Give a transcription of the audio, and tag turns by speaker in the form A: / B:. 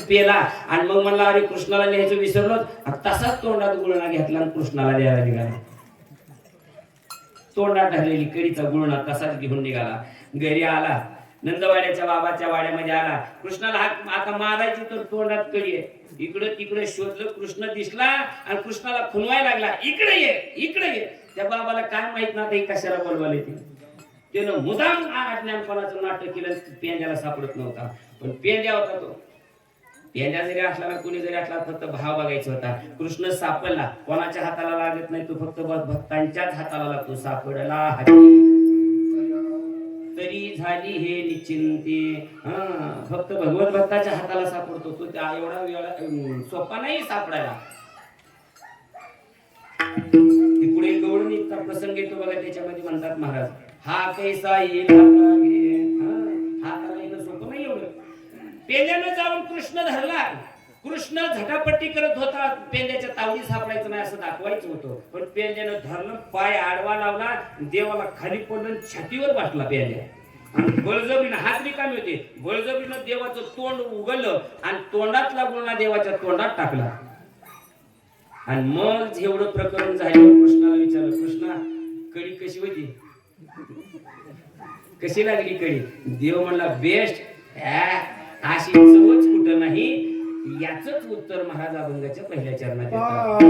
A: पेला आणि मग म्हणला अरे कृष्णाला न्यायचं विसरलो, तसाच तोंडात गुळणा घेतला आणि कृष्णाला द्यायला निघाला. तोंडात धरलेली कडीचा गुळणा तसाच घेऊन निघाला. घरी आला, नंदवाड्याच्या बाबाच्या वाड्यामध्ये आला. कृष्णाला हाक आता मारायची तर तोंडात कडी आहे. इकडं तिकडे शोधलं, कृष्ण दिसला आणि कृष्णाला खुनवायला लागला, इकडे ये इकडे ये. त्या बाबाला काय माहित ना ते कशाला बोलवाले ते. त्यानं मुदाम अज्ञानपणाचं नाटक केलं. पेंड्याला सापडत नव्हता, पण पेंड्या होता तो. पेंड्या जरी असला ना कुणी जरी असला फक्त भाव बघायचा होता. कृष्ण सापडला, कोणाच्या हाताला लागत नाही, तो फक्त भक्तांच्याच हाताला लागतो. सापडला तरी झाली हे निश्चिंती. फक्त भगवत भक्ताच्या हाताला सापडतो तो. त्या एवढा वेळा सोपा नाही सापडायला. पुढे गौड इतका प्रसंग येतो बघा, त्याच्यामध्ये म्हणतात महाराज हा कैसा येईल हाताला येणं सोपं नाही एवढं. पेंड्यानं जाऊन कृष्ण धरला. कृष्ण झटापट्टी करत होता, पेंड्याच्या तावडी सापडायचं नाही असं दाखवायचं होतं. पण पेंड्यानं धरलं, पाय आडवा लावला, देवाला खाली पडलं, छातीवर बसला पेंड्या. आणि बळजबरीनं हात रिकामी होते, बळजबरीनं देवाचं तोंड उघडलं आणि तोंडातला गुळणा देवाच्या तोंडात टाकला. आणि मग जेवढं प्रकरण झालं कृष्णाला विचारलं, कृष्णा कडी कशी होती, कशी लागली कडी? देव म्हणला बेस्ट, अशी चवच कुठं नाही. याच उत्तर महाराज अभंगाच्या पहिल्या चरणात येतं.